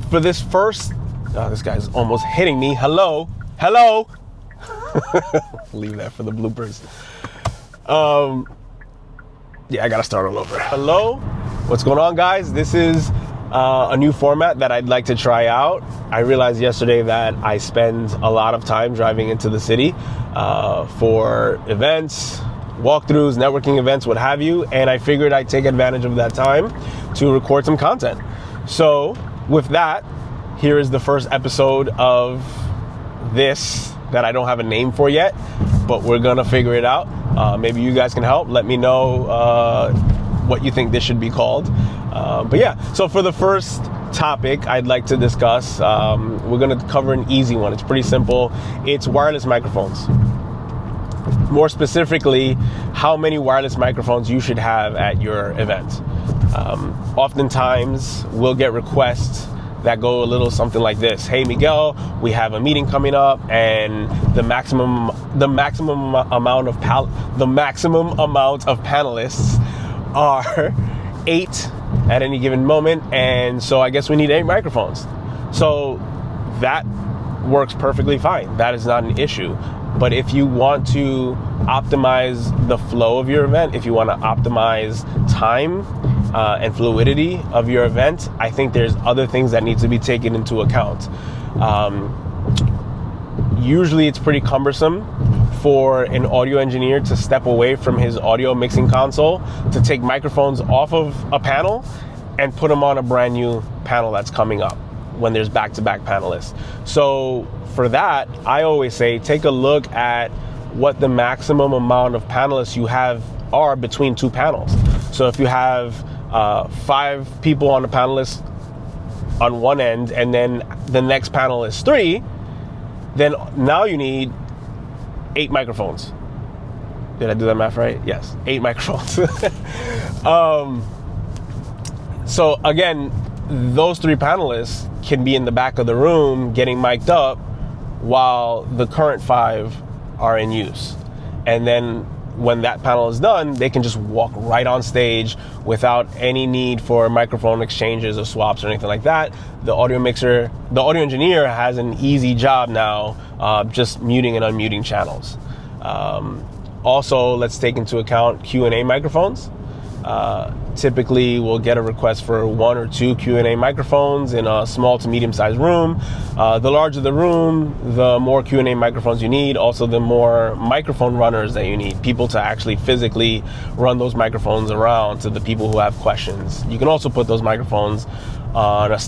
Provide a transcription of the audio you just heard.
For this first, this guy's almost hitting me. Hello. Leave that for the bloopers. Yeah, I gotta start all over. Hello, what's going on, guys? This is a new format that I'd like to try out. I realized yesterday that I spend a lot of time driving into the city for events, walkthroughs, networking events, what have you, and I figured I'd take advantage of that time to record some content. So with that, here is the first episode of this that I don't have a name for yet, but we're gonna figure it out. Maybe you guys can help. Let me know what you think this should be called. But yeah, so for the first topic I'd like to discuss, we're gonna cover an easy one. It's pretty simple. It's wireless microphones. More specifically, how many wireless microphones you should have at your event. Oftentimes, we'll get requests that go a little something like this. Hey, Miguel, we have a meeting coming up, and the maximum amount of panelists are 8 at any given moment, and so I guess we need 8 microphones. So that works perfectly fine. That is not an issue. But if you want to optimize the flow of your event, if you want to optimize time and fluidity of your event, I think there's other things that need to be taken into account. Usually it's pretty cumbersome for an audio engineer to step away from his audio mixing console to take microphones off of a panel and put them on a brand new panel that's coming up when there's back-to-back panelists. So for that, I always say take a look at what the maximum amount of panelists you have are between 2 panels. So if you have 5 people on the panelist on one end, and then the next panel is 3, then now you need 8 microphones. Did I do that math right? Yes, 8 microphones. So again, those 3 panelists can be in the back of the room getting mic'd up while the current 5 are in use. And then when that panel is done, they can just walk right on stage without any need for microphone exchanges or swaps or anything like that. The audio engineer has an easy job now, just muting and unmuting channels. Also, let's take into account Q&A microphones. Typically, we'll get a request for 1 or 2 Q&A microphones in a small to medium-sized room. The larger the room, the more Q&A microphones you need. Also, the more microphone runners that you need, people to actually physically run those microphones around to the people who have questions. You can also put those microphones on a stand